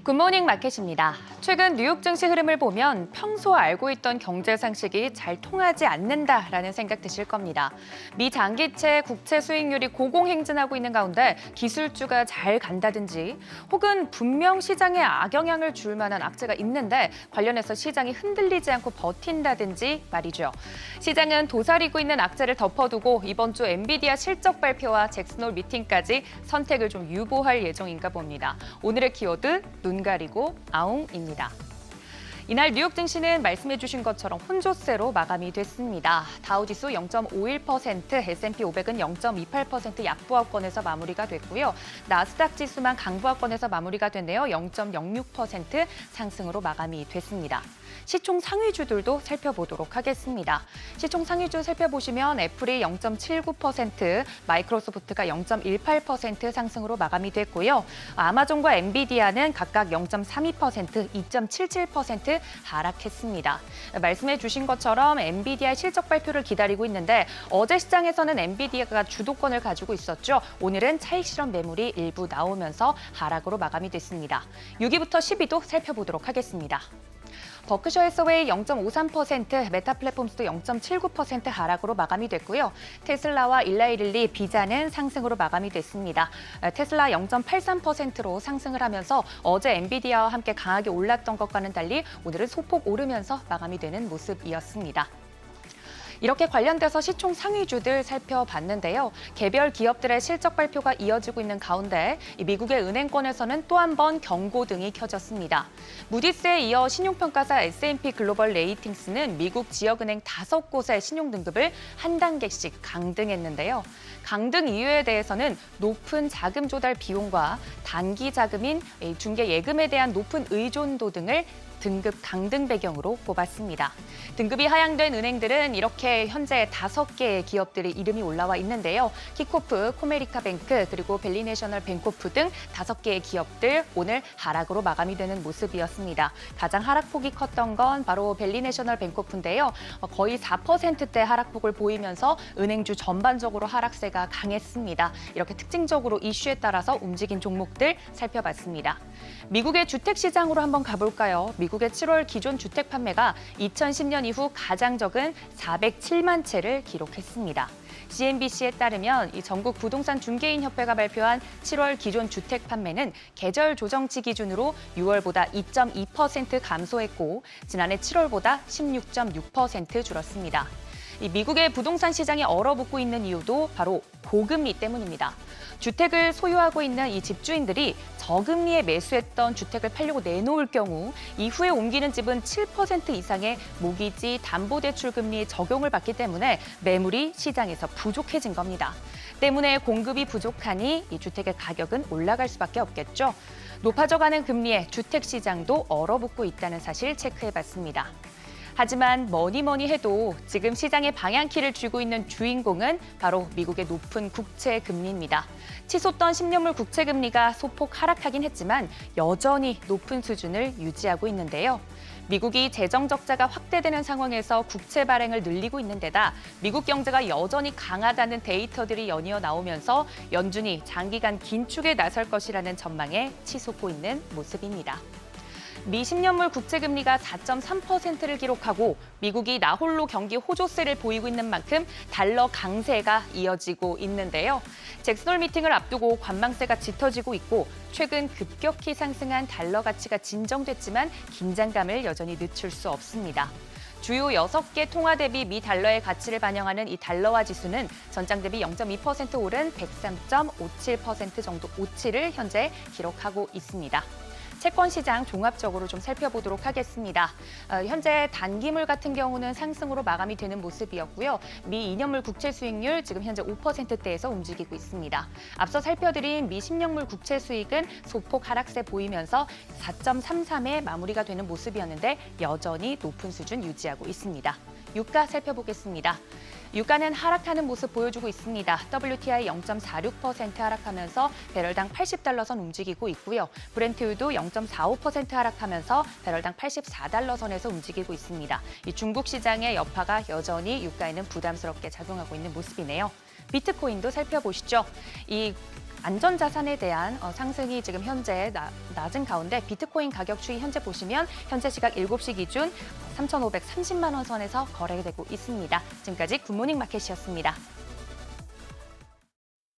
굿모닝 마켓입니다. 최근 뉴욕 증시 흐름을 보면 평소 알고 있던 경제 상식이 잘 통하지 않는다라는 생각 드실 겁니다. 미 장기채 국채 수익률이 고공행진하고 있는 가운데 기술주가 잘 간다든지 혹은 분명 시장에 악영향을 줄 만한 악재가 있는데 관련해서 시장이 흔들리지 않고 버틴다든지 말이죠. 시장은 도사리고 있는 악재를 덮어두고 이번 주 엔비디아 실적 발표와 잭슨홀 미팅까지 선택을 좀 유보할 예정인가 봅니다. 오늘의 키워드 눈 가리고 아웅입니다. 이날 뉴욕 증시는 말씀해 주신 것처럼 혼조세로 마감이 됐습니다. 다우지수 0.51%, S&P 500은 0.28% 약보합권에서 마무리가 됐고요. 나스닥 지수만 강보합권에서 마무리가 됐네요. 0.06% 상승으로 마감이 됐습니다. 시총 상위주들도 살펴보도록 하겠습니다. 시총 상위주 살펴보시면 애플이 0.79%, 마이크로소프트가 0.18% 상승으로 마감이 됐고요. 아마존과 엔비디아는 각각 0.32%, 2.77% 하락했습니다. 말씀해 주신 것처럼 엔비디아 실적 발표를 기다리고 있는데 어제 시장에서는 엔비디아가 주도권을 가지고 있었죠. 오늘은 차익 실현 매물이 일부 나오면서 하락으로 마감이 됐습니다. 6위부터 10위도 살펴보도록 하겠습니다. 버크셔 해서웨이 0.53%, 메타 플랫폼스도 0.79% 하락으로 마감이 됐고요. 테슬라와 일라이릴리, 비자는 상승으로 마감이 됐습니다. 테슬라 0.83%로 상승을 하면서 어제 엔비디아와 함께 강하게 올랐던 것과는 달리 오늘은 소폭 오르면서 마감이 되는 모습이었습니다. 이렇게 관련돼서 시총 상위주들 살펴봤는데요. 개별 기업들의 실적 발표가 이어지고 있는 가운데 미국의 은행권에서는 또 한 번 경고등이 켜졌습니다. 무디스에 이어 신용평가사 S&P 글로벌 레이팅스는 미국 지역은행 5곳의 신용등급을 한 단계씩 강등했는데요. 강등 이유에 대해서는 높은 자금 조달 비용과 단기 자금인 중개 예금에 대한 높은 의존도 등을 등급 강등 배경으로 꼽았습니다. 등급이 하향된 은행들은 이렇게 현재 5개의 기업들의 이름이 올라와 있는데요. 킥오프, 코메리카뱅크, 그리고 벨리내셔널 뱅코프 등 5개의 기업들 오늘 하락으로 마감이 되는 모습이었습니다. 가장 하락폭이 컸던 건 바로 벨리내셔널 뱅코프인데요. 거의 4%대 하락폭을 보이면서 은행주 전반적으로 하락세가 강했습니다. 이렇게 특징적으로 이슈에 따라서 움직인 종목들 살펴봤습니다. 미국의 주택시장으로 한번 가볼까요? 미국의 7월 기존 주택 판매가 2010년 이후 가장 적은 407만 채를 기록했습니다. CNBC에 따르면 이 전국 부동산 중개인 협회가 발표한 7월 기존 주택 판매는 계절 조정치 기준으로 6월보다 2.2% 감소했고 지난해 7월보다 16.6% 줄었습니다. 이 미국의 부동산 시장이 얼어붙고 있는 이유도 바로 고금리 때문입니다. 주택을 소유하고 있는 이 집주인들이 저금리에 매수했던 주택을 팔려고 내놓을 경우 이후에 옮기는 집은 7% 이상의 모기지 담보대출 금리 적용을 받기 때문에 매물이 시장에서 부족해진 겁니다. 때문에 공급이 부족하니 이 주택의 가격은 올라갈 수밖에 없겠죠. 높아져가는 금리에 주택 시장도 얼어붙고 있다는 사실 체크해봤습니다. 하지만 뭐니 해도 지금 시장의 방향키를 쥐고 있는 주인공은 바로 미국의 높은 국채 금리입니다. 치솟던 10년물 국채 금리가 소폭 하락하긴 했지만 여전히 높은 수준을 유지하고 있는데요. 미국이 재정 적자가 확대되는 상황에서 국채 발행을 늘리고 있는 데다 미국 경제가 여전히 강하다는 데이터들이 연이어 나오면서 연준이 장기간 긴축에 나설 것이라는 전망에 치솟고 있는 모습입니다. 미 10년물 국채금리가 4.3%를 기록하고 미국이 나홀로 경기 호조세를 보이고 있는 만큼 달러 강세가 이어지고 있는데요. 잭슨홀 미팅을 앞두고 관망세가 짙어지고 있고 최근 급격히 상승한 달러 가치가 진정됐지만 긴장감을 여전히 늦출 수 없습니다. 주요 6개 통화 대비 미 달러의 가치를 반영하는 이 달러화 지수는 전장 대비 0.2% 오른 103.57% 정도 오치를 현재 기록하고 있습니다. 채권 시장 종합적으로 좀 살펴보도록 하겠습니다. 현재 단기물 같은 경우는 상승으로 마감이 되는 모습이었고요. 미 2년물 국채 수익률 지금 현재 5%대에서 움직이고 있습니다. 앞서 살펴드린 미 10년물 국채 수익은 소폭 하락세 보이면서 4.33에 마무리가 되는 모습이었는데 여전히 높은 수준 유지하고 있습니다. 유가 살펴보겠습니다. 유가는 하락하는 모습 보여주고 있습니다. WTI 0.46% 하락하면서 배럴당 80달러 선 움직이고 있고요. 브렌트유도 0.45% 하락하면서 배럴당 84달러 선에서 움직이고 있습니다. 이 중국 시장의 여파가 여전히 유가에는 부담스럽게 작용하고 있는 모습이네요. 비트코인도 살펴보시죠. 이 안전자산에 대한 상승이 지금 현재 낮은 가운데 비트코인 가격 추이 현재 보시면 현재 시각 7시 기준 3,530만 원 선에서 거래되고 있습니다. 지금까지 굿모닝 마켓이었습니다.